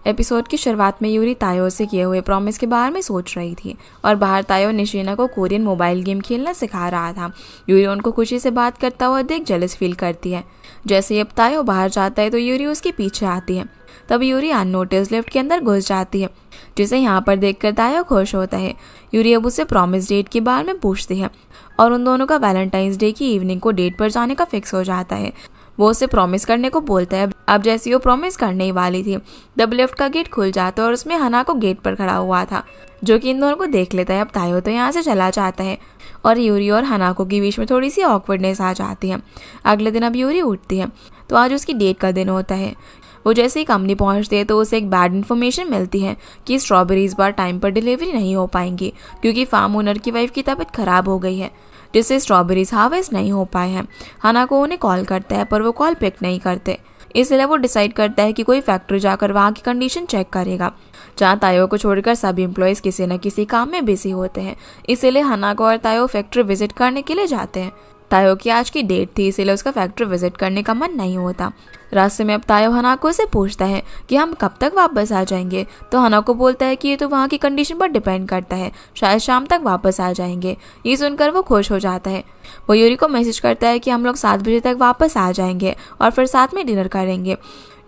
Episode की शुरुआत में यूरी तायो से किए हुए प्रॉमिस के बारे में सोच रही थी और बाहर तायो निशिना को कोरियन मोबाइल गेम खेलना सिखा रहा था। यूरी उनको खुशी से बात करता हुआ देख जेलस फील करती है। जैसे ही अब तायो बाहर जाता है तो यूरी उसके पीछे आती है। तब यूरी अननोटिस लिफ्ट के अंदर घुस जाती है, जिसे यहाँ पर देखकर तायो खुश होता है। यूरी अब उससे प्रॉमिस डेट के बारे में पूछती है और उन दोनों का वैलेंटाइंस डे की इवनिंग को डेट पर जाने का फिक्स हो जाता है। वो उसे प्रॉमिस करने को बोलता है। अब जैसी वो प्रॉमिस करने ही वाली थी तब लिफ्ट का गेट खुल जाता है और उसमें हनाको गेट पर खड़ा हुआ था, जो कि इन दोनों को देख लेता है। अब तायो तो यहाँ से चला जाता है और यूरी और हनाको के बीच में थोड़ी सी ऑकवर्डनेस आ जाती है। अगले दिन अब यूरी उठती है तो आज उसकी डेट का दिन होता है। वो जैसे ही कंपनी पहुंचती है तो उसे एक बैड इन्फॉर्मेशन मिलती है कि स्ट्रॉबेरी इस बार टाइम पर डिलीवरी नहीं हो पाएंगी क्योंकि फार्म ओनर की वाइफ की तबीयत खराब हो गई है, जिससे स्ट्रॉबेरीज हार्वेस्ट नहीं हो पाए हैं। हनाको उन्हें कॉल करता है पर वो कॉल पिक नहीं करते, इसलिए वो डिसाइड करता है कि कोई फैक्ट्री जाकर वहाँ की कंडीशन चेक करेगा, जहाँ तायो को छोड़कर सभी एम्प्लॉयज़ किसी न किसी काम में बिजी होते हैं। इसीलिए हनाको और तायो फैक्ट्री विजिट करने के लिए जाते हैं। तायो की आज की डेट थी, इसीलिए उसका फैक्ट्री विजिट करने का मन नहीं होता। रास्ते में अब तायो हनाको से पूछता है कि हम कब तक वापस आ जाएंगे, तो हनाको बोलता है कि ये तो वहाँ की कंडीशन पर डिपेंड करता है, शायद शाम तक वापस आ जाएंगे। ये सुनकर वो खुश हो जाता है। वो यूरी को मैसेज करता है कि हम लोग 7 बजे तक वापस आ जाएंगे और फिर साथ में डिनर करेंगे।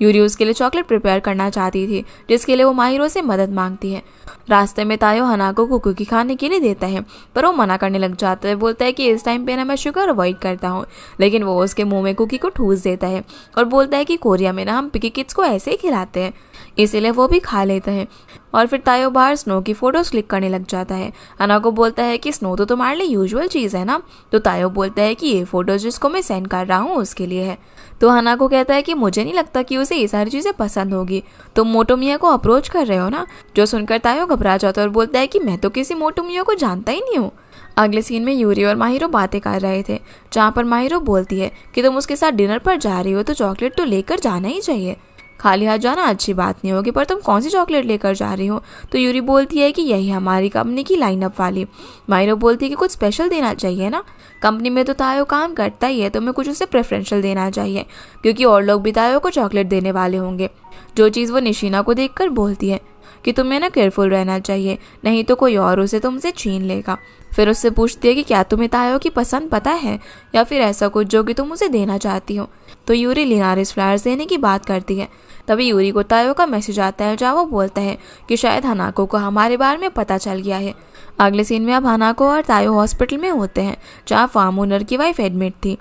यूरी उसके लिए चॉकलेट प्रिपेयर करना चाहती थी, जिसके लिए वो माहिरो से मदद मांगती है। रास्ते में तायो हनाको को कुकी खाने के लिए देता है, पर वो मना करने लग जाता है। बोलता है कि इस टाइम पे ना मैं शुगर अवॉइड करता हूँ, लेकिन वो उसके मुंह में कुकी को ठूस देता है और बोलता है कि कोरिया में ना हम पिकी किड्स को ऐसे ही खिलाते हैं, इसीलिए वो भी खा लेते हैं। और फिर तायो बाहर स्नो की फोटोज क्लिक करने लग जाता है। हनाको बोलता है कि स्नो तो तुम्हारे लिए यूजुअल चीज़ है ना, तो तायो बोलता है कि ये फोटोज जिसको मैं सेंड कर रहा हूँ उसके लिए है। तो हनाको कहता है कि मुझे नहीं लगता कि उसे ये सारी चीज़ें पसंद होगी, तुम मोटोमिया को अप्रोच कर रहे हो ना। जो सुनकर तायो घबरा जाता है और बोलता है कि मैं तो किसी मोटोमिया को जानता ही नहीं हूँ। अगले सीन में यूरी और माहिरो बातें कर रहे थे, जहाँ पर माहिरो बोलती है कि तुम उसके साथ डिनर पर जा रही हो तो चॉकलेट तो लेकर जाना ही चाहिए, खाली हाथ जाना अच्छी बात नहीं होगी, पर तुम कौन सी चॉकलेट लेकर जा रही हो। तो यूरी बोलती है कि यही हमारी कंपनी की लाइनअप वाली। माहिरो बोलती है कि कुछ स्पेशल देना चाहिए ना, कंपनी में तो तायो काम करता ही है, तो मैं कुछ उसे प्रेफरेंशियल देना चाहिए क्योंकि और लोग भी तायो को चॉकलेट देने वाले होंगे। जो चीज़ वो निशिना को देखकर बोलती है कि तुम्हें ना केयरफुल रहना चाहिए, नहीं तो कोई और उसे तुमसे छीन लेगा। फिर उससे पूछती है कि क्या तुम्हें तायो की पसंद पता है या फिर ऐसा कुछ जो कि तुम उसे देना चाहती हो। तो यूरी लिनारिस फ्लावर्स देने की बात करती है। तभी यूरी को तायो का मैसेज आता है, जहाँ वो बोलता है कि शायद हनाको को हमारे बारे में पता चल गया है। अगले सीन में अब हनाको और तायो हॉस्पिटल में होते हैं, जहाँ फार्म ओनर की वाइफ एडमिट थी।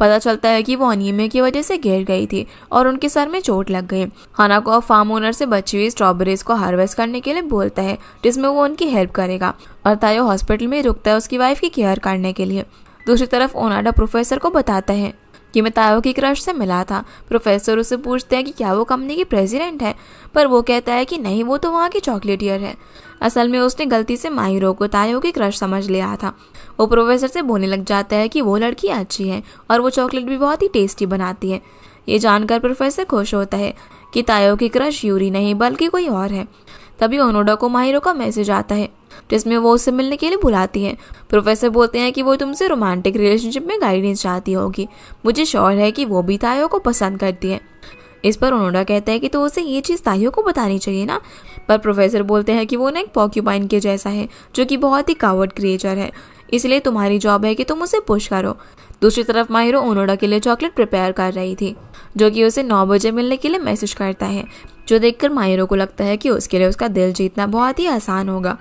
पता चलता है कि वो अनीमिया की वजह से गिर गई थी और उनके सर में चोट लग गई। हनाको अब फार्म ओनर से बची हुई स्ट्रॉबेरीज को हार्वेस्ट करने के लिए बोलता है, जिसमें वो उनकी हेल्प करेगा, और तायो हॉस्पिटल में रुकता है उसकी वाइफ की केयर करने के लिए। दूसरी तरफ ओनाडा प्रोफेसर को बताता है कि मैं तायो की क्रश से मिला था। प्रोफेसर उससे पूछते हैं कि क्या वो कंपनी की प्रेसिडेंट है, पर वो कहता है कि नहीं, वो तो वहाँ की चॉकलेटियर है। असल में उसने गलती से माहिरो को तायो की क्रश समझ लिया था। वो प्रोफेसर से बोलने लग जाता है कि वो लड़की अच्छी है और वो चॉकलेट भी बहुत ही टेस्टी बनाती है। ये जानकर प्रोफेसर खुश होता है कि तायो की क्रश यूरी नहीं बल्कि कोई और है। तभी ओनोडा को माहिरो का मैसेज आता है, जिसमें वो उससे मिलने के लिए बुलाती है। प्रोफेसर बोलते हैं कि वो तुमसे रोमांटिक रिलेशनशिप में गाइडेंस चाहती होगी, मुझे श्योर है कि वो भी तायो को पसंद करती है। इस पर ओनोडा कहता है कि तो उसे ये चीज़ तायो को बतानी चाहिए ना, पर प्रोफेसर बोलते हैं कि वो ना एक पॉक्यूपाइन के जैसा है जो कि बहुत ही कावर्ड क्रिएचर है, इसलिए तुम्हारी जॉब है कि तुम उसे पुश करो। दूसरी तरफ माहिरो ओनोडा के लिए चॉकलेट प्रिपेयर कर रही थी, जो कि उसे 9 बजे मिलने के लिए मैसेज करता है, जो देखकर माहिरो को लगता है कि उसके लिए उसका दिल जीतना बहुत ही आसान होगा।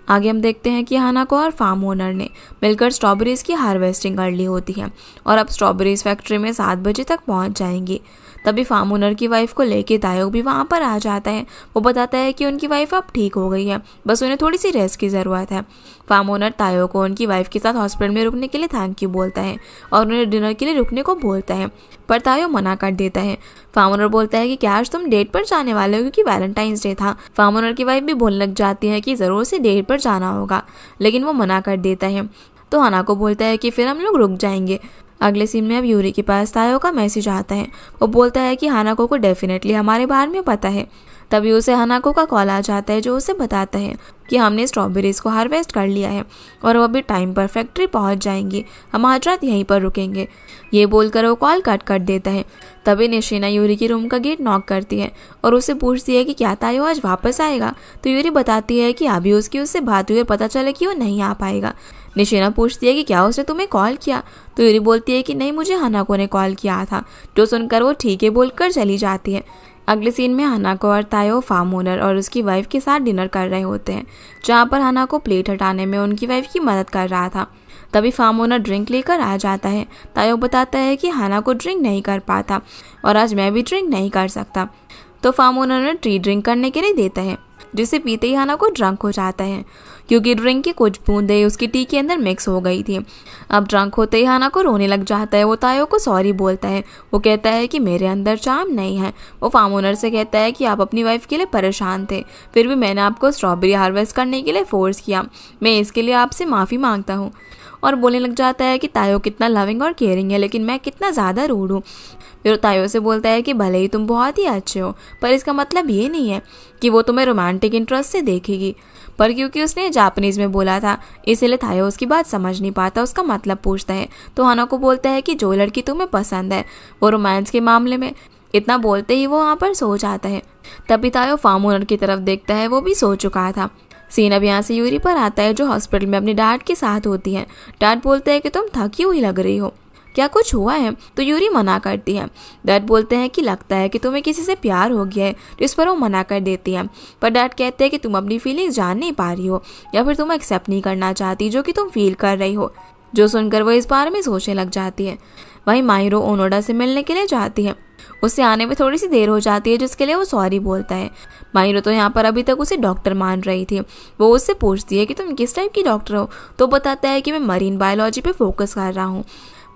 आगे हम देखते हैं कि हनाको और फार्म ओनर ने मिलकर स्ट्रॉबेरीज की हार्वेस्टिंग कर ली होती है और अब स्ट्रॉबेरीज फैक्ट्री में 7 बजे तक पहुंच जाएंगी। तभी फार्म ओनर की वाइफ को लेके तायो भी वहां पर आ जाता है। वो बताता है कि उनकी वाइफ अब ठीक हो गई है, बस उन्हें थोड़ी सी रेस्ट की ज़रूरत है। फार्म ओनर तायो को उनकी वाइफ के साथ हॉस्पिटल में रुकने के लिए थैंक यू बोलता है और उन्हें डिनर के लिए रुकने को बोलता है, पर तायो मना कर देता है। फार्म ओनर बोलता है कि क्या आज तुम डेट पर जाने वाले हो, क्योंकि वैलेंटाइंस डे था। फार्म ओनर की वाइफ भी बोलने लग जाती है कि ज़रूर से डेट पर जाना होगा, लेकिन वो मना कर देता है। तो हनाको बोलता है कि फिर हम लोग रुक जाएंगे। अगले सीन में अब यूरी के पास तायो का मैसेज आता है। वो बोलता है कि हनाको को डेफिनेटली हमारे बारे में पता है, तभी उसे हनाको का कॉल आ जाता है, जो उसे बताता है कि हमने स्ट्रॉबेरीज को हार्वेस्ट कर लिया है और वो अभी टाइम पर फैक्ट्री पहुंच जाएंगी, हम आज रात यहीं पर रुकेंगे। ये बोलकर वो कॉल कट कर देता है। तभी निशिना यूरी के रूम का गेट नॉक करती है और उससे पूछती है कि क्या तायो आज वापस आएगा। तो यूरी बताती है कि अभी उससे बात हुई, पता चले कि वो नहीं आ पाएगा। निशिना पूछती है कि क्या उसने तुम्हें कॉल किया। तो यूरी बोलती है कि नहीं, मुझे हनाको ने कॉल किया था। जो सुनकर वो ठीक है बोलकर चली जाती है। अगले सीन में हनाको और तायो फार्म ओनर और उसकी वाइफ के साथ डिनर कर रहे होते हैं, जहाँ पर हनाको प्लेट हटाने में उनकी वाइफ की मदद कर रहा था। तभी फार्म ओनर ड्रिंक लेकर आ जाता है। तायो बताता है कि हनाको ड्रिंक नहीं कर पाता और आज मैं भी ड्रिंक नहीं कर सकता। तो फार्म ओनर ने टी ड्रिंक करने के लिए देता है, जिसे पीते ही हनाको ड्रंक हो जाता है, क्योंकि ड्रिंक की कुछ बूंदें उसकी टी के अंदर मिक्स हो गई थी। अब ड्रंक होते ही हनाको रोने लग जाता है। वो तायो को सॉरी बोलता है। वो कहता है कि मेरे अंदर चार्म नहीं है। वो फार्म ओनर से कहता है कि आप अपनी वाइफ के लिए परेशान थे, फिर भी मैंने आपको स्ट्रॉबेरी हार्वेस्ट करने के लिए फोर्स किया, मैं इसके लिए आपसे माफ़ी मांगता हूँ। और बोलने लग जाता है कि तायो कितना लविंग और केयरिंग है, लेकिन मैं कितना ज़्यादा रूड हूँ। फिर तायो से बोलता है कि भले ही तुम बहुत ही अच्छे हो, पर इसका मतलब ये नहीं है कि वो तुम्हें रोमांटिक इंटरेस्ट से देखेगी। पर क्योंकि उसने जापानीज़ में बोला था, इसलिए तायो उसकी बात समझ नहीं पाता, उसका मतलब पूछता है। तो हनाको बोलता है कि जो लड़की तुम्हें पसंद है वो रोमांस के मामले में। इतना बोलते ही वो वहाँ पर सो जाता है। तभी तायो फार्म ओनर की तरफ देखता है, वो भी सो चुका था। सीन अब यहाँ से यूरी पर आता है, जो हॉस्पिटल में अपने डैड के साथ होती है। डैड बोलते हैं कि तुम थकी हुई लग रही हो, क्या कुछ हुआ है। तो यूरी मना करती है। डैड बोलते हैं कि लगता है कि तुम्हें किसी से प्यार हो गया है, जिस पर वो मना कर देती है। पर डैड कहते हैं कि तुम अपनी फीलिंग्स जान नहीं पा रही हो, या फिर तुम एक्सेप्ट नहीं करना चाहती जो कि तुम फील कर रही हो। जो सुनकर वो इस बारे में सोचने लग जाती है। वहीं माहिरो ओनोडा से मिलने के लिए जाती है। उससे आने में थोड़ी सी देर हो जाती है, जिसके लिए वो सॉरी बोलता है। माहिरो तो यहाँ पर अभी तक उसे डॉक्टर मान रही थी। वो उससे पूछती है कि तुम किस टाइप की डॉक्टर हो। तो बताता है कि मैं मरीन बायोलॉजी पे फोकस कर रहा हूँ।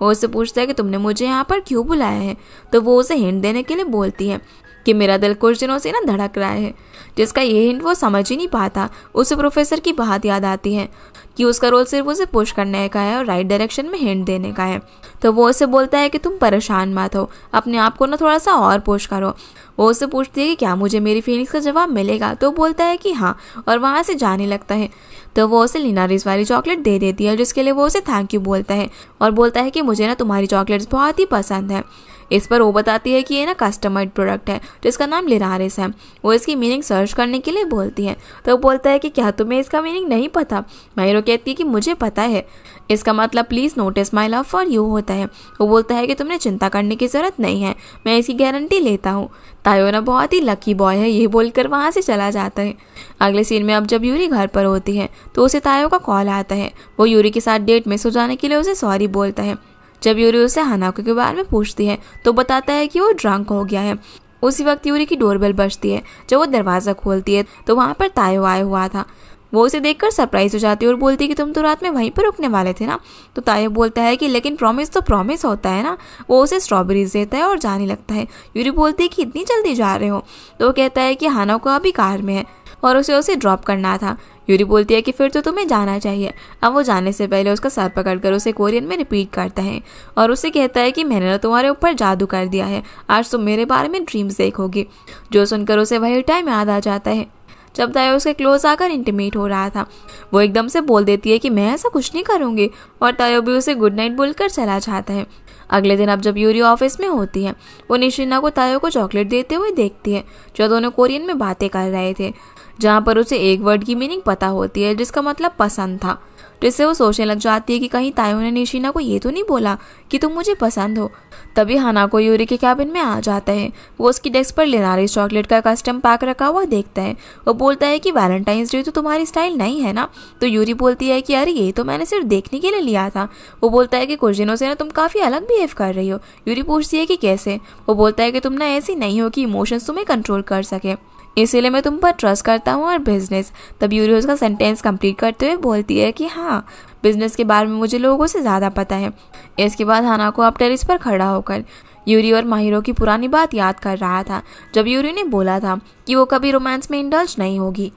वो उससे पूछता है कि तुमने मुझे यहाँ पर क्यों बुलाया है। तो वो उसे हिंट देने के लिए बोलती है कि मेरा दिल कुछ दिनों से ना धड़क रहा है, जिसका ये हिंट वो समझ ही नहीं पाता। उसे प्रोफेसर की बात याद आती है कि उसका रोल सिर्फ उसे पुश करने का है और राइट डायरेक्शन में हिंट देने का है। तो वो उसे बोलता है कि तुम परेशान मत हो, अपने आप को ना थोड़ा सा और पुश करो। वो उससे पूछती है कि क्या मुझे मेरी फीलिंग्स का जवाब मिलेगा। तो बोलता है कि हाँ, और वहाँ से जाने लगता है। तो वो उसे लिनारिस वाली चॉकलेट दे देती है, जिसके लिए वो उसे थैंक यू बोलता है और बोलता है कि मुझे ना तुम्हारी चॉकलेट्स बहुत ही पसंद है। इस पर वो बताती है कि ये ना कस्टमाइज्ड प्रोडक्ट है, जिसका नाम लिनारिस है। वो इसकी मीनिंग सर्च करने के लिए बोलती है। तो वो बोलता है कि क्या तुम्हें इसका मीनिंग नहीं पता। माहिरो कहती है कि मुझे पता है, इसका मतलब please notice my love for you होता है। वो बोलता है कि तुमने चिंता करने की ज़रूरत नहीं है, मैं इसकी गारंटी लेता हूँ। तायो ना बहुत ही लकी बॉय है, ये बोलकर वहाँ से चला जाता है। अगले सीन में अब जब यूरी घर पर होती है तो उसे तायो का कॉल आता है। वो यूरी के साथ डेट मिस हो जाने के लिए उसे सॉरी बोलता है। जब यूरी उससे हनाको के बारे में पूछती है तो बताता है कि वो ड्रंक हो गया है। उसी वक्त यूरी की डोरबेल बजती है। जब वो दरवाज़ा खोलती है तो वहाँ पर तायो आया हुआ था। वो उसे देखकर सरप्राइज हो जाती है और बोलती है कि तुम तो रात में वहीं पर रुकने वाले थे ना। तो तायो बोलता है कि लेकिन प्रॉमिस तो प्रॉमिस होता है ना। वो उसे स्ट्रॉबेरीज देता है और जाने लगता है। यूरी बोलती है कि इतनी जल्दी जा रहे हो। तो वो कहता है कि हनाको अभी कार में है और उसे ड्रॉप करना था। यूरी बोलती है कि फिर तो तुम्हें जाना चाहिए। अब वो जाने से पहले उसका सर पकड़कर उसे कोरियन में रिपीट करता है और उसे कहता है कि मैंने ना तुम्हारे ऊपर जादू कर दिया है, आज तुम मेरे बारे में ड्रीम्स देखोगी। जो सुनकर उसे वही टाइम याद आ जाता है जब तायो उसके क्लोज आकर इंटीमेट हो रहा था। वो एकदम से बोल देती है कि मैं ऐसा कुछ नहीं करूँगी और तायो भी उसे गुड नाइट बोलकर चला जाता है। अगले दिन अब जब यूरी ऑफिस में होती है, वो निशिना को तायो को चॉकलेट देते हुए देखती है, जो दोनों कोरियन में बातें कर रहे थे, जहाँ पर उसे एक वर्ड की मीनिंग पता होती है जिसका मतलब पसंद था। जिससे वो सोचने लग जाती है कि कहीं तायो ने निशिना को ये तो नहीं बोला कि तुम मुझे पसंद हो। तभी हनाको यूरी के कैबिन में आ जाता है। वो उसकी डेस्क पर लिनारिस चॉकलेट का कस्टम पैक रखा हुआ देखता है। वो बोलता है कि वैलेंटाइंस डे तो तुम्हारी स्टाइल नहीं है ना। तो यूरी बोलती है कि अरे ये तो मैंने सिर्फ देखने के लिए लिया था। वो बोलता है कि कुछ दिनों से ना तुम काफ़ी अलग बिहेव कर रही हो। यूरी पूछती है कि कैसे। वो बोलता है कि तुम ना ऐसी नहीं हो कि इमोशंस तुम्हें कंट्रोल कर सके, इसीलिए मैं तुम पर ट्रस्ट करता हूँ और बिजनेस। तब यूरी उसका सेंटेंस कंप्लीट करते हुए बोलती है कि हाँ, बिजनेस के बारे में मुझे लोगों से ज़्यादा पता है। इसके बाद हनाको अब टेरिस पर खड़ा होकर यूरी और माहिरो की पुरानी बात याद कर रहा था, जब यूरी ने बोला था कि वो कभी रोमांस में इंडल्ज नहीं होगी,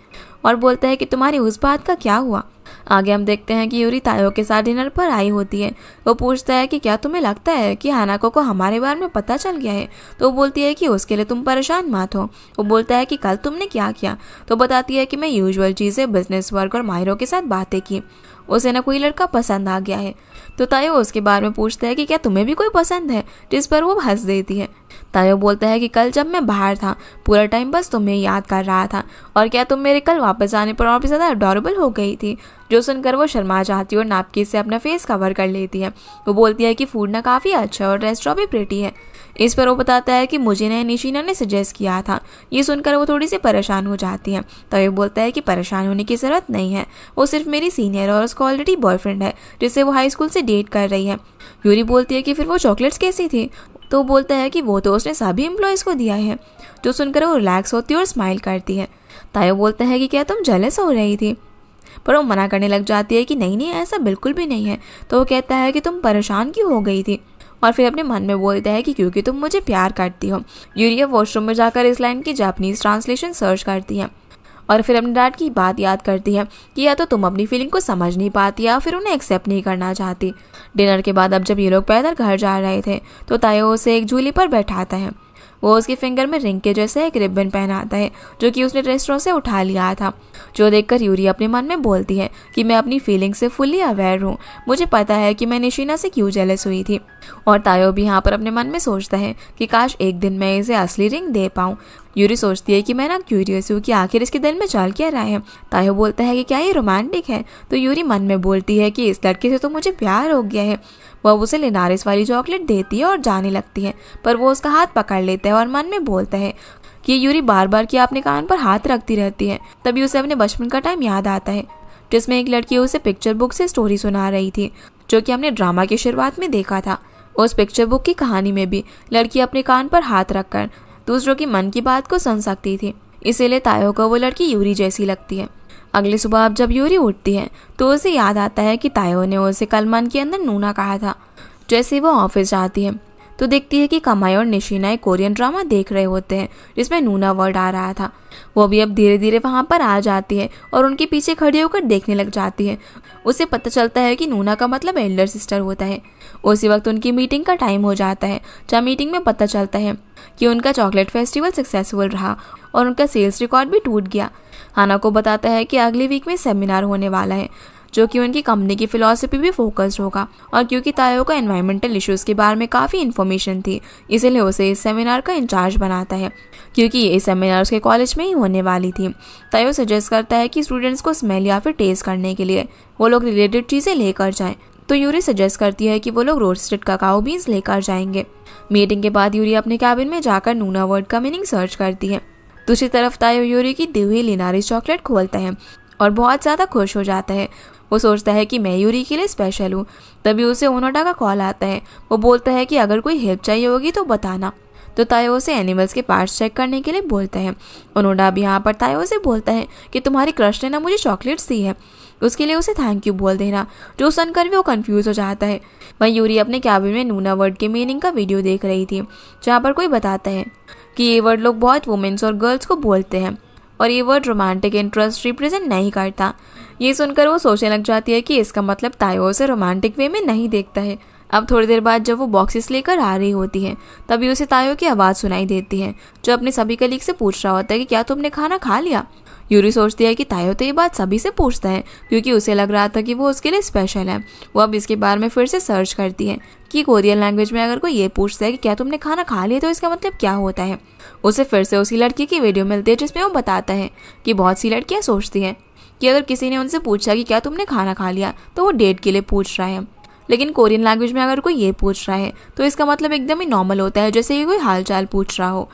और बोलता है कि तुम्हारी उस बात का क्या हुआ। आगे हम देखते हैं कि यूरी तायो के साथ डिनर पर आई होती है। वो पूछता है कि क्या तुम्हें लगता है कि हानाको को हमारे बारे में पता चल गया है। तो वो बोलती है कि उसके लिए तुम परेशान मत हो। वो बोलता है कि कल तुमने क्या किया। तो बताती है कि मैं यूजुअल चीज़ें, बिजनेस वर्क और माहिरों के साथ बातें की। उसे ना कोई लड़का पसंद आ गया है। तो तायो उसके बारे में पूछता है कि क्या तुम्हें भी कोई पसंद है, जिस पर वो हंस देती है। तायो बोलता है कि कल जब मैं बाहर था पूरा टाइम बस तुम्हें याद कर रहा था, और क्या तुम मेरे कल वापस आने पर और भी ज़्यादा अडोरेबल हो गई थी। जो सुनकर वो शर्मा जाती है और नापकिन से अपना फेस कवर कर लेती है। वो बोलती है कि फूड ना काफ़ी अच्छा है और रेस्टोरेंट भी प्रिटी है। इस पर वो बताता है कि मुझे ना निशिना ने सजेस्ट किया था। ये सुनकर वो थोड़ी सी परेशान हो जाती है। तो ये बोलता है कि परेशान होने की ज़रूरत नहीं है, वो सिर्फ मेरी सीनियर और उसका ऑलरेडी बॉयफ्रेंड है जिसे वो हाई स्कूल से डेट कर रही है। यूरी बोलती है कि फिर वो चॉकलेट्स कैसी थी। तो बोलता है कि वो तो उसने सभी एम्प्लॉयज़ को दिया है। जो सुनकर वो रिलैक्स होती है और स्माइल करती है। तायो बोलता है कि क्या तुम जेलस हो रही थी, पर वो मना करने लग जाती है कि नहीं नहीं, ऐसा बिल्कुल भी नहीं है। तो वो कहता है कि तुम परेशान क्यों हो गई थी, और फिर अपने मन में बोलता है कि क्योंकि तुम मुझे प्यार करती हो। यूरिया वॉशरूम में जाकर इस लाइन की जापानीज ट्रांसलेशन सर्च करती है और फिर अपने डैड की बात याद करती है कि या तो तुम अपनी फीलिंग को समझ नहीं पाती या फिर उन्हें एक्सेप्ट नहीं करना चाहती। डिनर के बाद अब जब ये लोग पैदल घर जा रहे थे तो तायो उसे एक झूली पर बैठाता है। वो उसके फिंगर में रिंग के जैसे एक रिबन पहनाता है जो कि उसने रेस्टोरेंट से उठा लिया था। जो देखकर यूरी अपने मन में बोलती है कि मैं अपनी फीलिंग से फुल्ली अवेयर हूँ, मुझे पता है कि मैं निशिना से क्यों जेलस हुई थी। और तायो भी यहाँ पर अपने मन में सोचता है कि काश एक दिन मैं इसे असली रिंग दे पाऊँ। यूरी सोचती है कि मैं ना क्यूरियस हूँ कि आखिर इसके दिल में चल क्या रहा है। तायो बोलता है कि क्या ये रोमांटिक है। तो यूरी मन में बोलती है कि इस लड़के से तो मुझे प्यार हो गया है। वह उसे लिनारिस वाली चॉकलेट देती है और जाने लगती है, पर वो उसका हाथ पकड़ लेता है और मन में बोलता है कि यूरी बार बार क्या अपने कान पर हाथ रखती रहती है। तभी उसे अपने बचपन का टाइम याद आता है जिसमें एक लड़की उसे पिक्चर बुक से स्टोरी सुना रही थी जो कि हमने ड्रामा की शुरुआत में देखा था। उस पिक्चर बुक की कहानी में भी लड़की अपने कान पर हाथ रखकर दूसरों की मन की बात को सुन सकती थी, इसीलिए तायो को वो लड़की यूरी जैसी लगती है। अगली सुबह अब जब यूरी उठती है तो उसे याद आता है कि तायो ने उसे कल मन के अंदर नूना कहा था। जैसे वो ऑफिस जाती है तो देखती है कि कमाई और निशिना एक कोरियन ड्रामा देख रहे होते हैं जिसमें नूना वर्ड आ रहा था। वो भी अब धीरे धीरे वहाँ पर आ जाती है और उनके पीछे खड़ी होकर देखने लग जाती है। उसे पता चलता है कि नूना का मतलब एल्डर सिस्टर होता है। उसी वक्त उनकी मीटिंग का टाइम हो जाता है, जहाँ मीटिंग में पता चलता है कि उनका चॉकलेट फेस्टिवल सक्सेसफुल रहा और उनका सेल्स रिकॉर्ड भी टूट गया। हाना को बताता है कि अगले वीक में सेमिनार होने वाला है जो कि उनकी कंपनी की फिलॉसफी भी फोकस्ड होगा, और क्योंकि तायो का एनवायरमेंटल इश्यूज के बारे में काफ़ी इन्फॉर्मेशन थी इसलिए उसे इस सेमिनार का इंचार्ज बनाता है। क्योंकि ये सेमिनार उसके कॉलेज में ही होने वाली थी, तायो सजेस्ट करता है कि स्टूडेंट्स को स्मेल या फिर टेस्ट करने के लिए वो लोग रिलेटेड चीज़ें लेकर जाएं। तो यूरी सजेस्ट करती है कि वो लोग रोस्टेड काकाओ बीन्स लेकर जाएंगे। मीटिंग के बाद यूरी अपने कैबिन में जाकर नूना वर्ड का मीनिंग सर्च करती है। दूसरी तरफ तायो यूरी की दी हुई लिनारिस चॉकलेट खोलता है और बहुत ज़्यादा खुश हो जाता है। वो सोचता है कि मैं यूरी के लिए स्पेशल हूँ। तभी उसे ओनोडा का कॉल आता है। वो बोलता है कि अगर कोई हेल्प चाहिए होगी तो बताना। तो तायो उसे एनिमल्स के पार्ट्स चेक करने के लिए बोलता है। ओनोडा भी यहाँ पर तायो से बोलता है कि तुम्हारी क्रश ने ना मुझे चॉकलेट्स दी है, उसके लिए उसे थैंक यू बोल देना। जो सुनकर भी वो कंफ्यूज हो जाता है। वहीं यूरी अपने कैबिन में नूना वर्ड के मीनिंग का वीडियो देख रही थी जहाँ पर कोई बताता है कि ये वर्ड लोग बहुत वुमेन्स और गर्ल्स को बोलते हैं और ये वर्ड रोमांटिक इंटरेस्ट रिप्रेजेंट नहीं करता। ये सुनकर वो सोचने लग जाती है कि इसका मतलब तायो उसे रोमांटिक वे में नहीं देखता है। अब थोड़ी देर बाद जब वो बॉक्सेस लेकर आ रही होती है तभी उसे तायो की आवाज़ सुनाई देती है जो अपने सभी कलीग से पूछ रहा होता है कि क्या तुमने खाना खा लिया। यूरी सोचती है कि तायो तो ये बात सभी से पूछता है क्योंकि उसे लग रहा था कि वो उसके लिए स्पेशल है। वो अब इसके बारे में फिर से सर्च करती है कि कोरियन लैंग्वेज में अगर कोई ये पूछता है कि क्या तुमने खाना खा लिया तो इसका मतलब क्या होता है। उसे फिर से उसी लड़की की वीडियो मिलती है जिसमें वो बताता है कि बहुत सी लड़कियाँ सोचती हैं कि अगर किसी ने उनसे पूछा कि क्या तुमने खाना खा लिया तो वो डेट के लिए पूछ रहा है, लेकिन कोरियन लैंग्वेज में अगर कोई ये पूछ रहा है तो इसका मतलब एकदम ही नॉर्मल होता है, जैसे ये कोई हालचाल पूछ रहा हो।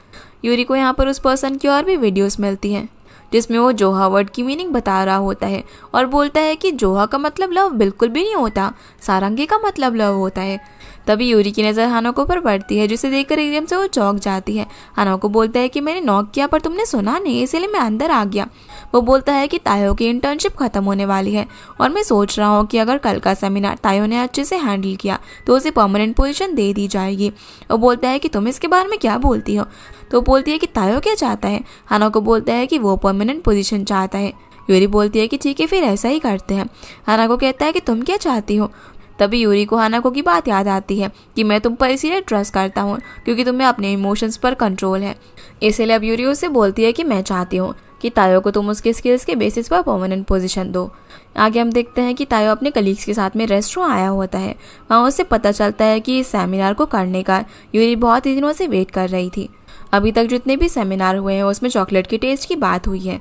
यूरी को यहाँ पर उस पर्सन की और भी वीडियोस मिलती हैं जिसमें वो जोहा वर्ड की मीनिंग बता रहा होता है और बोलता है कि जोहा का मतलब लव बिल्कुल भी नहीं होता, सारंगी का मतलब लव होता है। तभी यूरी की नज़र हानाको पर पड़ती है जिसे देखकर एकदम से वो चौंक जाती है। हानाको बोलता है कि मैंने नॉक किया पर तुमने सुना नहीं इसलिए मैं अंदर आ गया। वो बोलता है कि तायो की इंटर्नशिप खत्म होने वाली है और मैं सोच रहा हूँ कि अगर कल का सेमिनार तायो ने अच्छे से हैंडल किया तो उसे परमानेंट पोजीशन दे दी जाएगी। वो बोलता है कि तुम इसके बारे में क्या बोलती हो। तो बोलती है कि तायो क्या चाहता है। हानाको बोलता है कि वो परमानेंट पोजीशन चाहता है। यूरी बोलती है कि ठीक है फिर ऐसा ही करते हैं। हानाको कहता है कि तुम क्या चाहती हो। तभी यूरी को हानाको की बात याद आती है कि मैं तुम पर इसीलिए ट्रस्ट करता हूँ क्योंकि तुम्हें अपने इमोशंस पर कंट्रोल है। इसीलिए अब यूरी उससे बोलती है कि मैं चाहती हूँ कि तायो को तुम उसके स्किल्स के बेसिस पर परमानेंट पोजीशन दो। आगे हम देखते हैं कि तायो अपने कलीग्स के साथ में रेस्टोरेंट आया होता है। वहाँ उससे पता चलता है कि इस सेमिनार को करने का यूरी बहुत ही दिनों से वेट कर रही थी। अभी तक जितने भी सेमिनार हुए हैं उसमें चॉकलेट के टेस्ट की बात हुई है,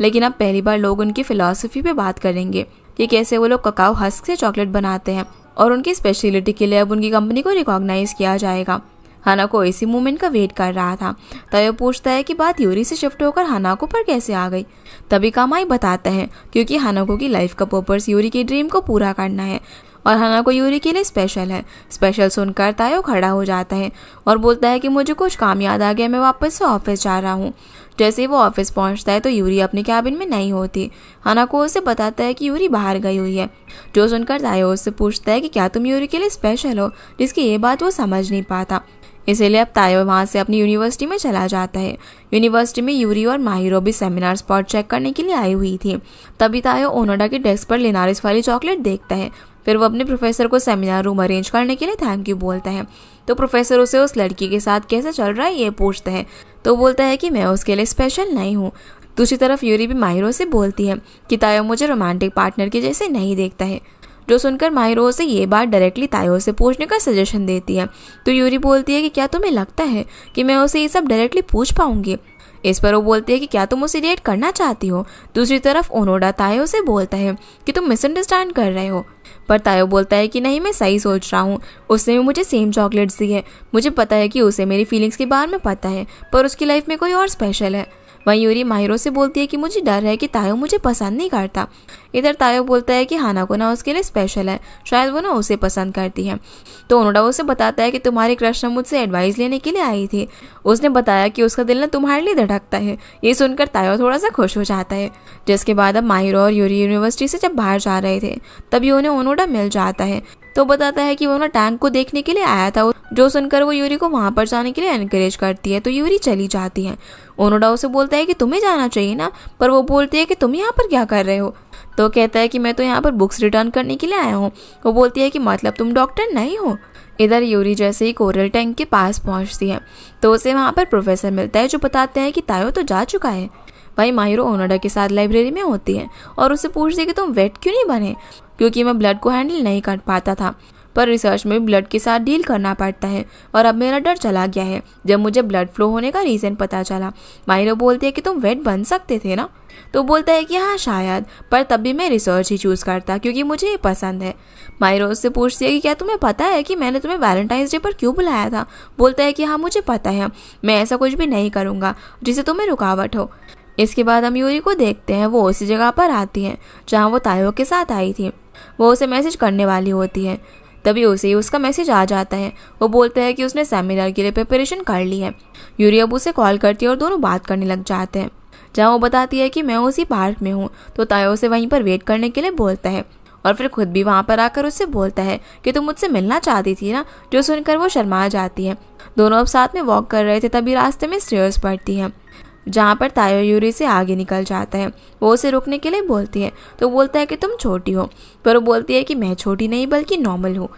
लेकिन अब पहली बार लोग उनकी फिलॉसफी पे बात करेंगे कि कैसे वो लोग ककाओ हस्क से चॉकलेट बनाते हैं और उनकी स्पेशलिटी के लिए अब उनकी कंपनी को रिकॉग्नाइज किया जाएगा। हानाको इसी मूवमेंट का वेट कर रहा था। तायो पूछता है कि बात यूरी से शिफ्ट होकर हानाको पर कैसे आ गई। तभी कामाई बताता है क्योंकि हानाको की लाइफ का पर्पस यूरी की ड्रीम को पूरा करना है और हानाको यूरी के लिए स्पेशल है। स्पेशल सुनकर तायो खड़ा हो जाता है और बोलता है कि मुझे कुछ काम याद आ गया, मैं वापस से ऑफिस जा रहा हूँ। जैसे ही वो ऑफिस पहुंचता है तो यूरी अपने कैबिन में नहीं होती। हानाको उसे बताता है कि यूरी बाहर गई हुई है, जो सुनकर तायो उससे पूछता है कि क्या तुम यूरी के लिए स्पेशल हो, जिसकी ये बात वो समझ नहीं पाता। इसीलिए अब तायो वहाँ से अपनी यूनिवर्सिटी में चला जाता है। यूनिवर्सिटी में यूरी और माहिरो भी सेमिनार स्पॉट चेक करने के लिए आई हुई थी। तभी तायो ओनोडा के डेस्क पर लिनारिस वाली चॉकलेट देखता है। फिर वो अपने प्रोफेसर को सेमिनार रूम अरेंज करने के लिए थैंक यू बोलता है। तो प्रोफेसर उसे उस लड़की के साथ कैसे चल रहा है ये पूछता है, तो बोलता है कि मैं उसके लिए स्पेशल नहीं हूँ। दूसरी तरफ यूरी भी माहिरो से बोलती है कि तायो मुझे रोमांटिक पार्टनर के जैसे नहीं देखता है, जो सुनकर माहिरो से ये बात डायरेक्टली तायो से पूछने का सजेशन देती है। तो यूरी बोलती है कि क्या तुम्हें लगता है कि मैं उसे ये सब डायरेक्टली पूछ पाऊंगी। इस पर वो बोलती है कि क्या तुम उसे डेट करना चाहती हो। दूसरी तरफ ओनोडा तायो से बोलता है कि तुम मिसअंडरस्टैंड कर रहे हो, पर तायो बोलता है कि नहीं मैं सही सोच रहा हूँ, उसने भी मुझे सेम चॉकलेट्स दी है, मुझे पता है कि उसे मेरी फीलिंग्स के बारे में पता है, पर उसकी लाइफ में कोई और स्पेशल है। वहीं यूरी माहिरो से बोलती है कि मुझे डर है कि तायो मुझे पसंद नहीं करता। इधर तायो बोलता है कि हानाको ना उसके लिए स्पेशल है, शायद वो ना उसे पसंद करती है। तो ओनोडा उसे बताता है कि तुम्हारी क्रश ना मुझसे एडवाइस लेने के लिए आई थी, उसने बताया कि उसका दिल ना तुम्हारे लिए धड़कता है। ये सुनकर तायो थोड़ा सा खुश हो जाता है। जिसके बाद अब माहिरो और यूरी यूनिवर्सिटी से जब बाहर जा रहे थे तभी उन्हें ओनोडा मिल जाता है। तो बताता है कि वो ना टैंक को देखने के लिए आया था, जो सुनकर वो यूरी को वहां पर जाने के लिए एनकरेज करती है। तो यूरी चली जाती है। ओनोडा उसे बोलता है कि तुम्हें जाना चाहिए ना, पर वो बोलती है कि तुम यहाँ पर क्या कर रहे हो। तो कहता है कि मैं तो यहाँ पर बुक्स रिटर्न करने के लिए आया हूँ। वो बोलती है कि मतलब तुम डॉक्टर नहीं हो। इधर यूरी जैसे ही कोरल टैंक के पास पहुँचती है तो उसे वहाँ पर प्रोफेसर मिलता है, जो बताते हैं कि तायो तो जा चुका है। वहीं माहिरो ओनोडा के साथ लाइब्रेरी में होती है और उससे पूछती है कि तुम वेट क्यों नहीं बने, क्योंकि मैं ब्लड को हैंडल नहीं कर पाता था, पर रिसर्च में ब्लड के साथ डील करना पड़ता है और अब मेरा डर चला गया है जब मुझे ब्लड फ्लो होने का रीज़न पता चला। माहिरो बोलती है कि तुम वेट बन सकते थे ना। तो बोलता है कि हाँ शायद, पर तब भी मैं रिसर्च ही चूज़ करता क्योंकि मुझे ये पसंद है। माहिरो उससे पूछती है कि क्या तुम्हें पता है कि मैंने तुम्हें वैलेंटाइंस डे पर क्यों बुलाया था। बोलता है कि हाँ मुझे पता है, मैं ऐसा कुछ भी नहीं करूँगा जिससे तुम्हें रुकावट हो। इसके बाद हम यूरी को देखते हैं, वो उसी जगह पर आती है जहाँ वो तायो के साथ आई थी। वो उसे मैसेज करने वाली होती है, तभी उसे ही उसका मैसेज आ जाता है। वो बोलता है कि उसने सेमिनार के लिए प्रिपरेशन कर ली है। यूरी अब उसे कॉल करती है और दोनों बात करने लग जाते हैं, जहाँ वो बताती है कि मैं उसी पार्क में हूँ। तो तायो उसे वहीं पर वेट करने के लिए बोलता है और फिर खुद भी वहाँ पर आकर उससे बोलता है कि तुम मुझसे मिलना चाहती थी ना, जो सुनकर वो शर्मा जाती है। दोनों अब साथ में वॉक कर रहे थे, तभी रास्ते में स्टेयर्स पड़ती हैं जहाँ पर तायो यूरी से आगे निकल जाता है। वो उसे रुकने के लिए बोलती है तो बोलता है कि तुम छोटी हो, पर वो बोलती है कि मैं छोटी नहीं बल्कि नॉर्मल हूँ।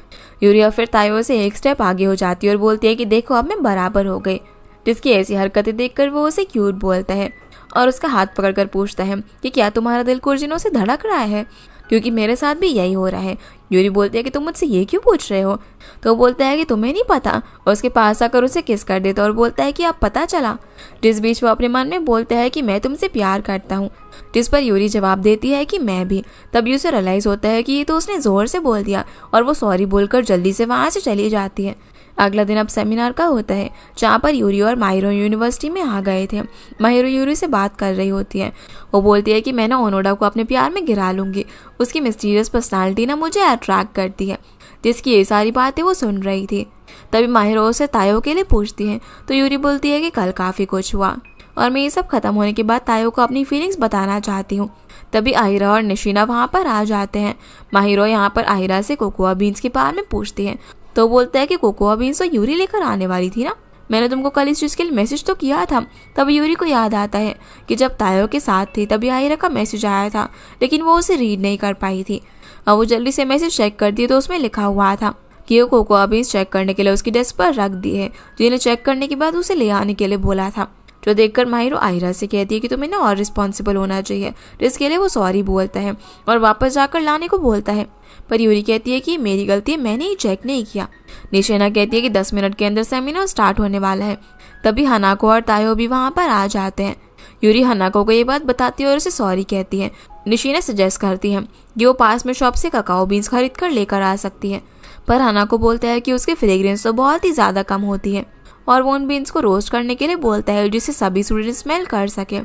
यूरी फिर तायो से एक स्टेप आगे हो जाती है और बोलती है कि देखो अब मैं बराबर हो गई। जिसकी ऐसी हरकतें देखकर वो उसे क्यूट बोलता है और उसका हाथ पकड़कर पूछता है कि क्या तुम्हारा दिल कुछ दिनों से धड़क रहा है, क्योंकि मेरे साथ भी यही हो रहा है। यूरी बोलती है कि तुम मुझसे ये क्यों पूछ रहे हो। तो बोलता है कि तुम्हें नहीं पता, और उसके पास आकर उसे किस कर देता और बोलता है कि अब पता चला। जिस बीच वो अपने मन में बोलता है कि मैं तुमसे प्यार करता हूँ, जिस पर यूरी जवाब देती है कि मैं भी। तभी उसे रियलाइज होता है कि ये तो उसने जोर से बोल दिया और वो सॉरी बोलकर जल्दी से वहाँ से चली जाती है। अगला दिन अब सेमिनार का होता है, जहाँ पर यूरी और माहिरो यूनिवर्सिटी में आ गए थे। माहिरो यूरी से बात कर रही होती है। वो बोलती है कि मैं ना ओनोडा को अपने प्यार में गिरा लूंगी, उसकी मिस्टीरियस पर्सनालिटी ना मुझे अट्रैक्ट करती है। जिसकी ये सारी बातें वो सुन रही थी। तभी माहिरो से तायो के लिए पूछती है, तो यूरी बोलती है कि कल काफ़ी कुछ हुआ और मैं ये सब खत्म होने के बाद तायो को अपनी फीलिंग्स बताना चाहती हूँ। तभी आहिरा और निशिना वहाँ पर आ जाते हैं। माहिरो यहाँ पर आहिरा से कोकोआ बीन्स के बारे में पूछती है, तो बोलता है कि कोकोआ बीन्स तो यूरी लेकर आने वाली थी ना, मैंने तुमको कल इस चीज़ के लिए मैसेज तो किया था। तब यूरी को याद आता है कि जब तायो के साथ थी तभी आयरा का मैसेज आया था, लेकिन वो उसे रीड नहीं कर पाई थी। अब वो जल्दी से मैसेज चेक करती है तो उसमें लिखा हुआ था कि वो को अभी चेक करने के लिए उसकी डेस्क पर रख दी है, जिन्हें चेक करने के बाद उसे ले आने के लिए बोला था। जो देखकर माहिरो आयरा से कहती है कि तुम्हें ना और रिस्पॉन्सिबल होना चाहिए। जिसके लिए वो सॉरी बोलता है और वापस जाकर लाने को बोलता है, पर यूरी कहती है कि मेरी गलती है, मैंने ही चेक नहीं किया। निशेना कहती है कि 10 मिनट के अंदर सेमिनार स्टार्ट होने वाला है। तभी हनाको और तायो भी वहाँ पर आ जाते हैं। यूरी हनाको को ये बात बताती है और उसे सॉरी कहती है। निशेना सजेस्ट करती है कि वो पास में शॉप से ककाओ बीन्स खरीद कर लेकर आ सकती है, पर हनाको बोलता है कि उसकी फ्रेग्रेंस तो बहुत ही ज़्यादा कम होती है और वो उन बीन्स को रोस्ट करने के लिए बोलता है जिससे सभी स्टूडेंट स्मेल कर सके।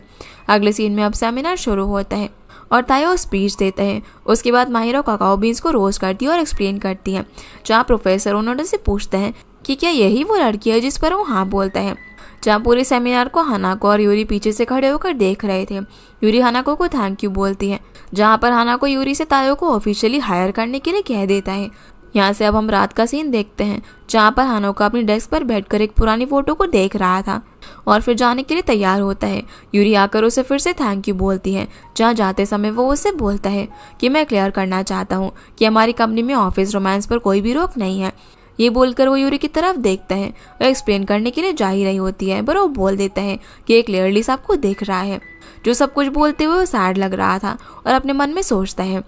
अगले सीन में अब सेमिनार शुरू होता है और तायो स्पीच देता है। उसके बाद माहिरो ककाओ बीन्स को रोस्ट करती है और एक्सप्लेन करती है, जहाँ प्रोफेसर ओनोडा से पूछता है कि क्या यही वो लड़की है, जिस पर वो हाँ बोलता है। जहाँ पूरे सेमिनार को हनाको और यूरी पीछे से खड़े होकर देख रहे थे। यूरी हनाको को थैंक यू बोलती है, जहाँ पर हनाको यूरी से तायो को ऑफिशियली हायर करने के लिए कह देता है। यहाँ से अब हम रात का सीन देखते हैं, जहाँ पर हनाको अपनी डेस्क पर बैठकर एक पुरानी फोटो को देख रहा था और फिर जाने के लिए तैयार होता है। यूरी आकर उसे फिर से थैंक यू बोलती है, जहाँ जाते समय वो उससे बोलता है कि मैं क्लियर करना चाहता हूँ कि हमारी कंपनी में ऑफिस रोमांस पर कोई भी रोक नहीं है। ये बोलकर वो यूरी की तरफ देखता है और एक्सप्लेन करने के लिए जा ही रही होती है, पर वो बोल देता है कि एक क्लियरली सबको देख रहा है। जो सब कुछ बोलते हुए वो सैड लग रहा था और अपने मन में सोचता है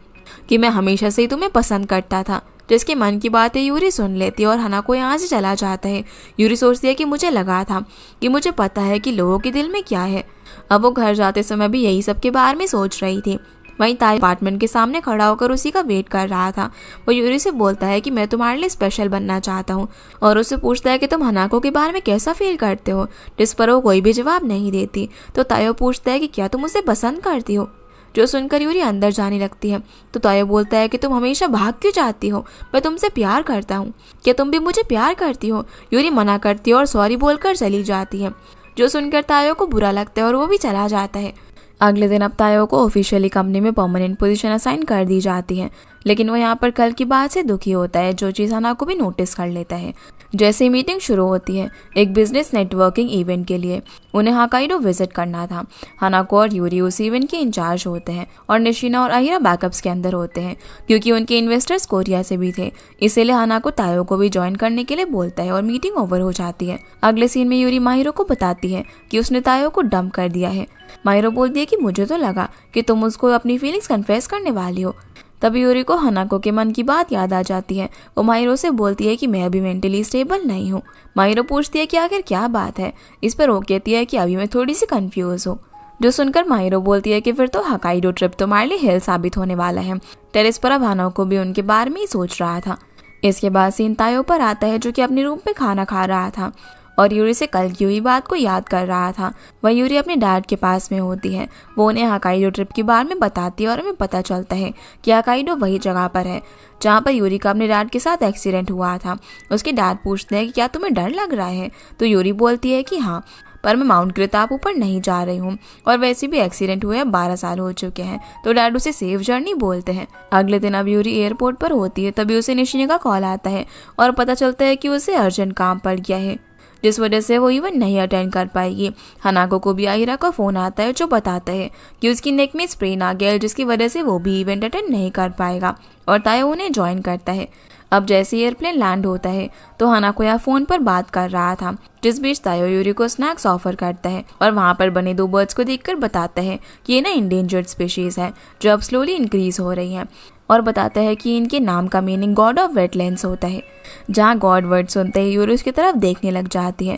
कि मैं हमेशा से ही तुम्हें पसंद करता था। जिसके मन की बातें यूरी सुन लेती है और हनाको यहाँ से चला जाता है। यूरी सोचती है कि मुझे लगा था कि मुझे पता है कि लोगों के दिल में क्या है। अब वो घर जाते समय भी यही सब के बारे में सोच रही थी। वहीं ताई अपार्टमेंट के सामने खड़ा होकर उसी का वेट कर रहा था। वो यूरी से बोलता है कि मैं तुम्हारे लिए स्पेशल बनना चाहता हूँ और उससे पूछता है कि तुम हनाको के बारे में कैसा फील करते हो, जिस पर वो कोई भी जवाब नहीं देती। तो तायो पूछता है कि क्या तुम उसे पसंद करती हो। जो सुनकर यूरी अंदर जाने लगती है तो तायो बोलता है कि तुम हमेशा भाग क्यों जाती हो, मैं तुमसे प्यार करता हूँ, क्या तुम भी मुझे प्यार करती हो। यूरी मना करती है और सॉरी बोलकर चली जाती है। जो सुनकर तायो को बुरा लगता है और वो भी चला जाता है। अगले दिन अब तायो को ऑफिशियली कंपनी में परमानेंट पोजीशन असाइन कर दी जाती है, लेकिन वो यहाँ पर कल की बात से दुखी होता है, जो चीज़ हनाको भी नोटिस कर लेता है। जैसे ही मीटिंग शुरू होती है एक बिजनेस नेटवर्किंग इवेंट के लिए, उन्हें होक्काइडो विजिट करना था। हनाको और यूरी उस इवेंट के इंचार्ज होते हैं और निशिना और आहिरा बैकअप्स के अंदर होते हैं, क्योंकि उनके इन्वेस्टर्स कोरिया से भी थे। इसीलिए हनाको तायो को भी ज्वाइन करने के लिए बोलता है और मीटिंग ओवर हो जाती है। अगले सीन में यूरी माहिरो को बताती है कि उसने तायो को डंप कर दिया है। माहिरो बोलती है कि मुझे तो लगा कि तुम उसको अपनी फीलिंग्स कन्फेस करने वाली हो। तभी यूरी को हनाको के मन की बात याद आ जाती है। वो माहिरो से बोलती है कि मैं अभी मेंटली स्टेबल नहीं हूँ। माहिरो पूछती है कि आखिर क्या बात है। इस पर वो कहती है कि अभी मैं थोड़ी सी कंफ्यूज हूँ। जो सुनकर माहिरो बोलती है कि फिर तो होक्काइडो ट्रिप तुम्हारे लिए हेल साबित होने वाला है। टेरेस पर अब हनाको भी उनके बारे में ही सोच रहा था। इसके बाद सीन तायो पर आता है, जो कि अपने रूम में खाना खा रहा था और यूरी से कल की हुई बात को याद कर रहा था। वह यूरी अपने डैड के पास में होती है। वो उन्हें होक्काइडो ट्रिप के बारे में बताती है और हमें पता चलता है कि होक्काइडो वही जगह पर है जहाँ पर यूरी का अपने डैड के साथ एक्सीडेंट हुआ था। उसके डैड पूछते हैं कि क्या तुम्हें डर लग रहा है, तो यूरी बोलती है कि हाँ, पर मैं माउंट क्रिताप ऊपर नहीं जा रही हूँ और वैसे भी एक्सीडेंट हुए 12 साल हो चुके हैं। तो डैड उसे सेफ जर्नी बोलते हैं। अगले दिन अब यूरी एयरपोर्ट पर होती है, तभी उसे निशिना का कॉल आता है और पता चलता है कि उसे अर्जेंट काम पड़ गया है, जिस वजह से वो इवेंट नहीं अटेंड कर पाएगी। हनाको को भी आहिरा का फोन आता है, जो बताता है कि उसकी नेक में स्प्रेन आ गया है, जिसकी वजह से वो भी इवेंट अटेंड नहीं कर पाएगा और तायो उन्हें ज्वाइन करता है। अब जैसे एयरप्लेन लैंड होता है तो हनाको यहाँ फोन पर बात कर रहा था, जिस बीच तायो यूरी को स्नैक्स ऑफर करता है और वहाँ पर बने 2 बर्ड्स को देखकर बताता है कि ये ना इंडेंजर्ड स्पीशीज है, जो अब स्लोली इंक्रीज हो रही है, और बताता है कि इनके नाम का मीनिंग गॉड ऑफ वेटलैंड्स होता है। जहाँ गॉड वर्ड सुनते ही यूरी उसकी तरफ देखने लग जाती है,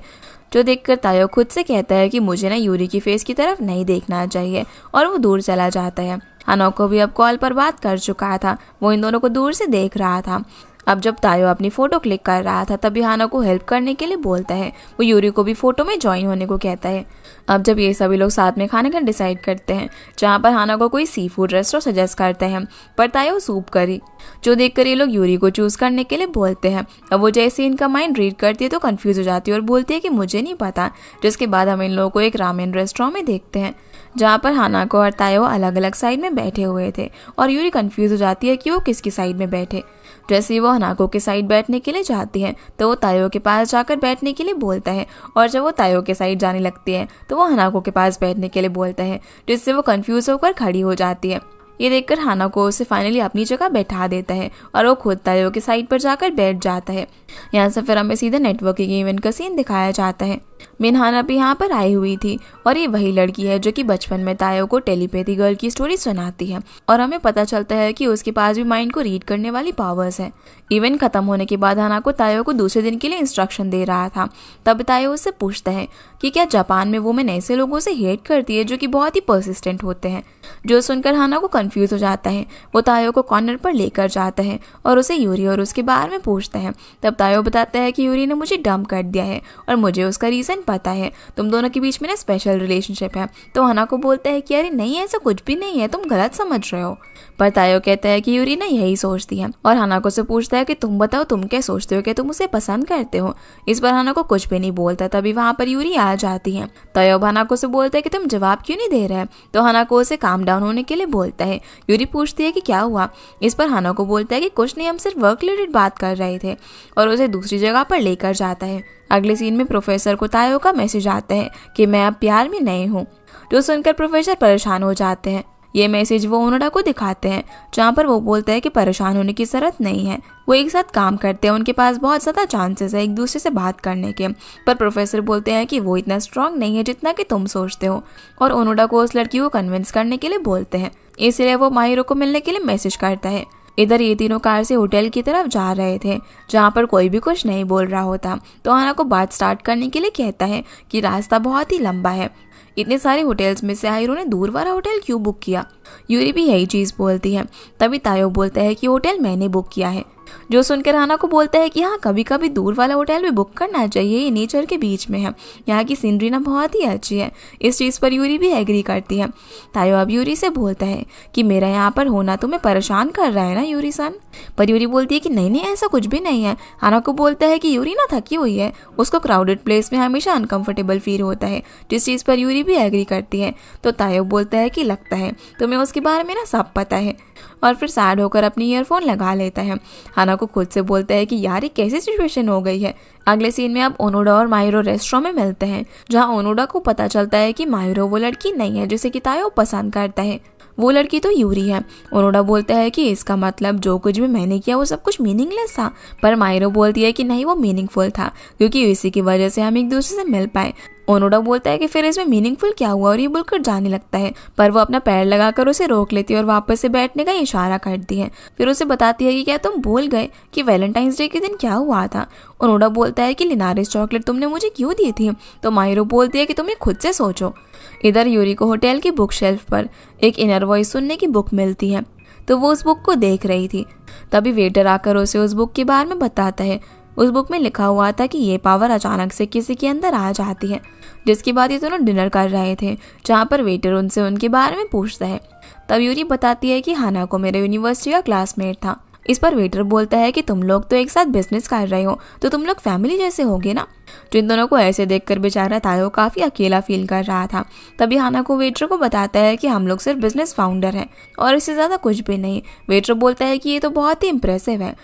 जो देखकर तायो खुद से कहता है कि मुझे ना यूरी की फेस की तरफ नहीं देखना चाहिए, और वो दूर चला जाता है। हनाको भी अब कॉल पर बात कर चुका था, वो इन दोनों को दूर से देख रहा था। अब जब तायो अपनी फोटो क्लिक कर रहा था तभी हनाको हेल्प करने के लिए बोलता है। वो यूरी को भी फोटो में ज्वाइन होने को कहता है। अब जब ये सभी लोग साथ में खाने का डिसाइड करते हैं, जहाँ पर हनाको कोई सी फूड रेस्टोरेंट सजेस्ट करते हैं, पर तायो सूप करी, जो देखकर ये लोग यूरी को चूज करने के लिए बोलते हैं। अब वो जैसे इनका माइंड रीड करती है तो कंफ्यूज हो जाती है और बोलती है कि मुझे नहीं पता, जिसके बाद हम इन लोगों को एक रामेन रेस्टोरेंट में देखते हैं, जहाँ पर हानाको और तायो अलग अलग साइड में बैठे हुए थे और यूरी कंफ्यूज हो जाती है कि वो किसकी साइड में बैठे। जैसे ही वो हानाको के साइड बैठने के लिए जाती है तो वो तायो के पास जाकर बैठने के लिए बोलता है, और जब वो तायो के साइड जाने लगती है तो वो हानाको के पास बैठने के लिए बोलता है, जिससे वो कंफ्यूज होकर खड़ी हो जाती है। ये देखकर हानाको उसे फाइनली अपनी जगह बैठा देता है और वो खुद तायो के साइड पर जाकर बैठ जाता है। यहाँ से फिर हमें सीधा नेटवर्किंग इवेंट का सीन दिखाया जाता है। मिनहाना भी यहाँ पर आई हुई थी और ये वही लड़की है जो कि बचपन में तायो को टेलीपैथी गर्ल की स्टोरी सुनाती है, और हमें पता चलता है कि उसके पास भी माइंड को रीड करने वाली पावर्स है। इवेंट खत्म होने के बाद हानाको तायो को दूसरे दिन के लिए इंस्ट्रक्शन दे रहा था। तब तायो उससे पूछता है कि क्या जापान में वुमेन ऐसे लोगों से हेट करती है जो कि बहुत ही पर्सिस्टेंट होते हैं। जो सुनकर हानाको कंफ्यूज हो जाता है। वो तायो को कॉर्नर पर लेकर जाता है और उसे यूरी और उसके बारे में पूछता है। तब तायो बताता है कि यूरी ने मुझे डंप कर दिया है और मुझे उसका रीजन पता है, तुम दोनों के बीच में ना स्पेशल रिलेशनशिप है। तो हानाको बोलता है कि अरे नहीं, ऐसा कुछ भी नहीं है, तुम गलत समझ रहे हो। पर तायो कहता है कि यूरी ना यही सोचती है और हानाको से पूछता है कि तुम बताओ, तुम क्या सोचते हो, कि तुम उसे पसंद करते हो। इस पर हानाको कुछ भी नहीं बोलता। तभी वहाँ पर यूरी आ जाती है। तायो हानाको से बोलता है कि तुम जवाब क्यों नहीं दे रहे। तो हानाको उसे काम डाउन होने के लिए बोलता है। यूरी पूछती है कि क्या हुआ। इस पर हानाको बोलता है कि कुछ नहीं, हम सिर्फ वर्क रिलेटेड बात कर रहे थे, और उसे दूसरी जगह पर लेकर जाता है। अगले सीन में प्रोफेसर को तायो का मैसेज आता है कि मैं अब प्यार में नहीं हूँ। जो सुनकर प्रोफेसर परेशान हो जाते हैं। ये मैसेज वो ओनोडा को दिखाते हैं, जहाँ पर वो बोलता है कि परेशान होने की जरूरत नहीं है, वो एक साथ काम करते हैं, उनके पास बहुत ज़्यादा चांसेस है एक दूसरे से बात करने के। पर प्रोफेसर बोलते हैं कि वो इतना स्ट्रांग नहीं है जितना कि तुम सोचते हो, और ओनोडा को उस लड़की को कन्विंस करने के लिए बोलते हैं। इसलिए वो माहिरो को मिलने के लिए मैसेज करता है। इधर ये तीनों कार से होटल की तरफ जा रहे थे, जहाँ पर कोई भी कुछ नहीं बोल रहा होता। तो हानाको बात स्टार्ट करने के लिए कहता है कि रास्ता बहुत ही लंबा है, इतने सारे होटल्स में से आहिरो ने दूर वाला होटल क्यों बुक किया। यूरी भी यही चीज़ बोलती है। तभी तायो बोलता है कि होटल मैंने बुक किया है। जो सुनकर हानाको बोलता है कि हाँ, कभी कभी दूर वाला होटल भी बुक करना चाहिए, ये नेचर के बीच में है, यहाँ की सीनरी ना बहुत ही अच्छी है। इस चीज़ पर यूरी भी एग्री करती है। तायो अब यूरी से बोलता है कि मेरा यहाँ पर होना तुम्हें परेशान कर रहा है ना यूरी सन। पर यूरी बोलती है कि नहीं नहीं, ऐसा कुछ भी नहीं है। हानाको बोलता है कि यूरी ना थकी हुई है, उसको क्राउडेड प्लेस में हमेशा अनकंफर्टेबल फील होता है, जिस चीज़ पर यूरी भी एग्री करती है। तो तायो बोलता है कि लगता है तुम्हें उसके बारे में ना सब पता है, और फिर सैड होकर अपनी ईयरफोन लगा लेता है। हानाको खुद से बोलता है कि यार ये कैसी सिचुएशन हो गई है। अगले सीन में अब ओनोडा और माहिरो रेस्टोरेंट में मिलते हैं, जहां ओनोडा को पता चलता है कि माहिरो वो लड़की नहीं है जिसे कि तायो पसंद करता है, वो लड़की तो यूरी है। ओनोडा बोलता है कि इसका मतलब जो कुछ भी मैंने किया वो सब कुछ मीनिंगलेस था। पर माहिरो बोलती है कि नहीं, वो मीनिंगफुल था, क्योंकि इसी की वजह से हम एक दूसरे से मिल पाए। ओनोडा बोलता है कि फिर इसमें मीनिंगफुल क्या हुआ, और ये बोलकर जाने लगता है। पर वो अपना पैर लगाकर उसे रोक लेती है और वापस से बैठने का इशारा करती है। फिर उसे बताती है कि क्या तुम भूल गए कि वैलेंटाइंस डे के दिन क्या हुआ था। ओनोडा बोलता है कि लिनारिस चॉकलेट तुमने मुझे क्यों दी थी। तो माहिरो बोलती है कि तुम्हें खुद से सोचो। इधर यूरी को होटल की बुक शेल्फ पर एक इनर वॉइस सुनने की बुक मिलती है, तो वो उस बुक को देख रही थी। तभी वेटर आकर उसे उस बुक के बारे में बताता है। उस बुक में लिखा हुआ था कि ये पावर अचानक से किसी के अंदर आ जाती है, जिसके बाद ये दोनों डिनर कर रहे थे, जहाँ पर वेटर उनसे उनके बारे में पूछता है। तब यूरी बताती है कि हानाको मेरे यूनिवर्सिटी का क्लासमेट था। इस पर वेटर बोलता है कि तुम लोग तो एक साथ बिजनेस कर रहे हो, तो तुम लोग फैमिली जैसे होगे ना। तो इन दोनों को ऐसे देखकर बेचारा तायो काफ़ी अकेला फील कर रहा था। तभी हानाको वेटर को बताता है कि हम लोग सिर्फ बिजनेस फाउंडर हैं और इससे ज़्यादा कुछ भी नहीं। वेटर बोलता है कि ये तो बहुत ही इम्प्रेसिव है,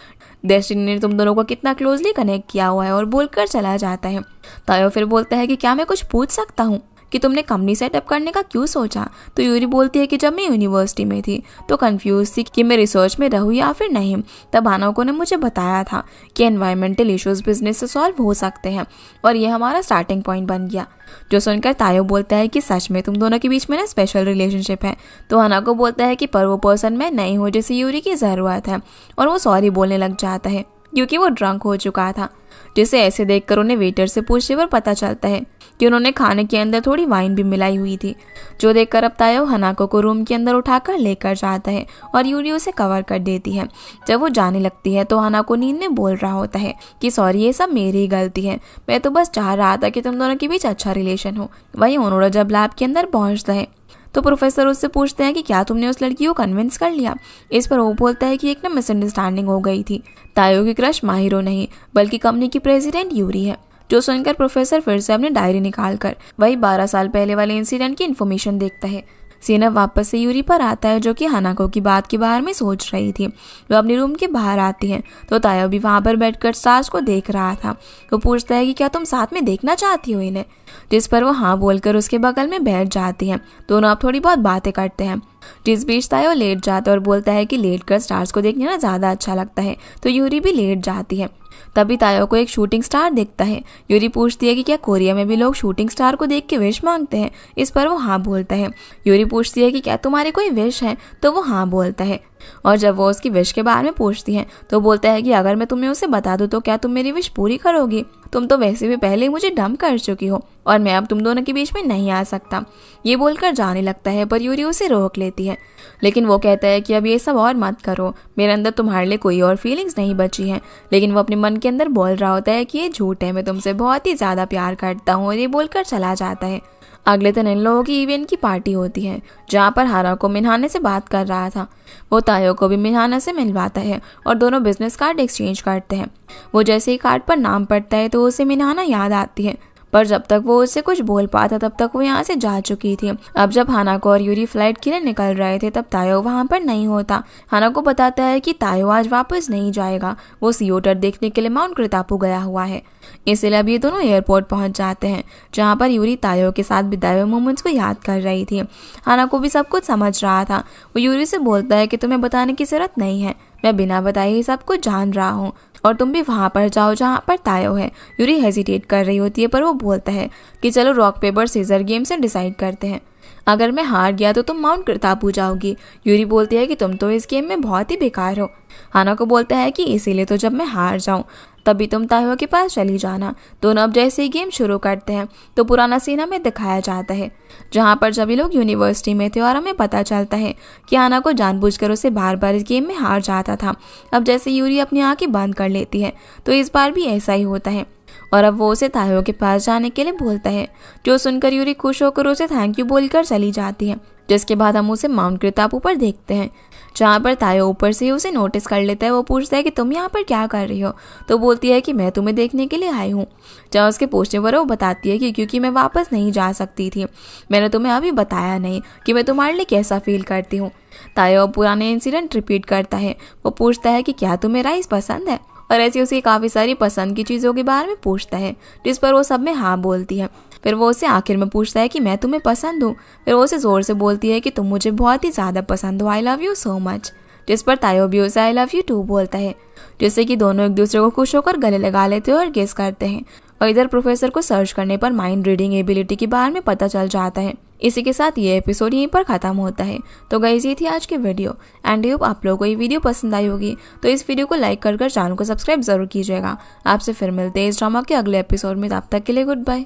डेस्टिनी ने तुम दोनों को कितना क्लोजली कनेक्ट किया हुआ है, और बोलकर चला जाता है। तायो फिर बोलता है कि क्या मैं कुछ पूछ सकता हूँ कि तुमने कंपनी सेटअप करने का क्यों सोचा। तो यूरी बोलती है कि जब मैं यूनिवर्सिटी में थी तो कंफ्यूज थी कि मैं रिसर्च में रहूँ या फिर नहीं। तब हानाको ने मुझे बताया था कि एनवायरमेंटल इश्यूज बिजनेस से सॉल्व हो सकते हैं, और ये हमारा स्टार्टिंग पॉइंट बन गया। जो सुनकर तायो बोलता है कि सच में तुम दोनों के बीच में ना स्पेशल रिलेशनशिप है। तो हानाको बोलता है कि पर वो पर्सन मैं नहीं हूँ जिसे यूरी की ज़रूरत है, और वो सॉरी बोलने लग जाता है क्योंकि वो ड्रंक हो चुका था, जिसे ऐसे देखकर उन्हें वेटर से पूछने पर पता चलता है कि उन्होंने खाने के अंदर थोड़ी वाइन भी मिलाई हुई थी। जो देखकर अब तायो हानाको को रूम के अंदर उठाकर लेकर जाता है और यूरी उसे कवर कर देती है। जब वो जाने लगती है तो हानाको नींद में बोल रहा होता है कि सॉरी, ये सब मेरी ही गलती है, मैं तो बस चाह रहा था कि तुम दोनों के बीच अच्छा रिलेशन हो। वहीं ओनोडा जब लैब के अंदर पहुंचता है तो प्रोफेसर उससे पूछते हैं कि क्या तुमने उस लड़की को कन्विंस कर लिया। इस पर वो बोलता है कि एक ना मिसअंडरस्टैंडिंग हो गई थी, तायो की क्रश माहिरो नहीं बल्कि कंपनी की प्रेसिडेंट यूरी है। जो सुनकर प्रोफेसर फिर से अपनी डायरी निकालकर वही 12 साल पहले वाले इंसिडेंट की इन्फॉर्मेशन देखता है। सीना वापस से यूरी पर आता है, जो कि हानाको की बात के बारे में सोच रही थी। वो अपने रूम के बाहर आती है तो तायो भी वहां पर बैठकर स्टार्स को देख रहा था। वो पूछता है कि क्या तुम साथ में देखना चाहती हो इन्हें, जिस पर वो हाँ बोलकर उसके बगल में बैठ जाती है। दोनों अब थोड़ी बहुत बातें करते हैं, जिस बीच तायो लेट जाता है और बोलता है कि लेट कर स्टार्स को देखने ना ज़्यादा अच्छा लगता है, तो यूरी भी लेट जाती है। तभी तायो को एक शूटिंग स्टार दिखता है। यूरी पूछती है कि क्या कोरिया में भी लोग शूटिंग स्टार को देख के विश मांगते हैं, इस पर वो हाँ बोलता है। यूरी पूछती है कि क्या तुम्हारी कोई विश है, तो वो हाँ बोलता है। और जब वो उसकी विश के बारे में पूछती है तो बोलता है कि अगर मैं तुम्हें उसे बता दूं तो क्या तुम मेरी विश पूरी करोगी? तुम तो वैसे भी पहले ही मुझे डंप कर चुकी हो और मैं अब तुम दोनों के बीच में नहीं आ सकता। ये बोलकर जाने लगता है, पर यूरी उसे रोक लेती है। लेकिन वो कहता है कि अब ये सब और मत करो, मेरे अंदर तुम्हारे लिए कोई और फीलिंग्स नहीं बची है। लेकिन वो अपने मन के अंदर बोल रहा होता है कि ये झूठ है, मैं तुमसे बहुत ही ज़्यादा प्यार करता हूँ, और ये बोलकर चला जाता है। अगले दिन इन लोगों की इवेंट की पार्टी होती है, जहाँ पर हानाको मिन्हाने से बात कर रहा था। वो तायो को भी मिन्हाना से मिलवाता है और दोनों बिजनेस कार्ड एक्सचेंज करते हैं। वो जैसे ही कार्ड पर नाम पढ़ता है तो उसे मिन्हाना याद आती है, पर जब तक वो उससे कुछ बोल पाता तब तक वो यहाँ से जा चुकी थी। अब जब हानाको और यूरी फ्लाइट के लिए निकल रहे थे तब तायो वहाँ पर नहीं होता। हानाको बताता है कि तायो आज वापस नहीं जाएगा, वो सी ओटर देखने के लिए माउंट क्रितापू गया हुआ है। इसलिए अब ये दोनों एयरपोर्ट पहुंच जाते हैं, जहाँ पर यूरी तायो के साथ बिताए हुए मोमेंट्स को याद कर रही थी। हानाको भी सब कुछ समझ रहा था। वो यूरी से बोलता है कि तुम्हें बताने की जरूरत नहीं है, मैं बिना बताए ही सब कुछ जान रहा हूँ, और तुम भी वहाँ पर जाओ जहाँ पर तायो है। यूरी हेजिटेट कर रही होती है, पर वो बोलता है कि चलो रॉक पेपर सीजर गेम से डिसाइड करते हैं, अगर मैं हार गया तो तुम माउंट क्रितापू जाओगी। यूरी बोलती है कि तुम तो इस गेम में बहुत ही बेकार हो। हानाको बोलता है कि इसीलिए तो जब मैं हार जाऊं तभी तुम तायो के पास चली जाना। दोनों अब जैसे ही गेम शुरू करते हैं तो पुराना सीन हमें दिखाया जाता है, जहाँ पर सभी लोग यूनिवर्सिटी में थे और हमें पता चलता है कि हानाको जानबूझकर उसे बार बार इस गेम में हार जाता था। अब जैसे यूरी अपनी आंखें बंद कर लेती है तो इस बार भी ऐसा ही होता है, और अब वो उसे तायो के पास जाने के लिए बोलता है, जो सुनकर यूरी खुश होकर उसे थैंक यू बोलकर चली जाती है। जिसके बाद हम उसे माउंट क्रितापू पर देखते हैं, जहाँ पर तायो ऊपर से ही उसे नोटिस कर लेता है। वो पूछता है कि तुम यहाँ पर क्या कर रही हो, तो बोलती है कि मैं तुम्हें देखने के लिए आई हूँ। जहाँ उसके पूछने पर वो बताती है कि क्योंकि मैं वापस नहीं जा सकती थी, मैंने तुम्हें अभी बताया नहीं कि मैं तुम्हारे लिए कैसा फील करती हूँ। तायो पुराने इंसिडेंट रिपीट करता है। वो पूछता है कि क्या तुम्हें राइस पसंद है, और ऐसी उसे काफ़ी सारी पसंद की चीज़ों के बारे में पूछता है, जिस पर वो सब में हाँ बोलती है। फिर वो उसे आखिर में पूछता है कि मैं तुम्हें पसंद हूँ। फिर वो उसे ज़ोर से बोलती है कि तुम मुझे बहुत ही ज़्यादा पसंद हो, I love you so much. जिस पर तायो भी उसे आई लव यू टू बोलता है, जिससे कि दोनों एक दूसरे को खुश होकर गले लगा लेते हैं और किस करते हैं। और इधर प्रोफेसर को सर्च करने पर माइंड रीडिंग एबिलिटी के बारे में पता चल जाता है। इसी के साथ ये एपिसोड यहीं पर ख़त्म होता है। तो गाइस, ये थी आज की वीडियो, एंड होप आप लोगों को ये वीडियो पसंद आई होगी। तो इस वीडियो को लाइक कर चैनल को सब्सक्राइब जरूर कीजिएगा। आपसे फिर मिलते हैं इस ड्रामा के अगले एपिसोड में। तब तक के लिए गुड बाय।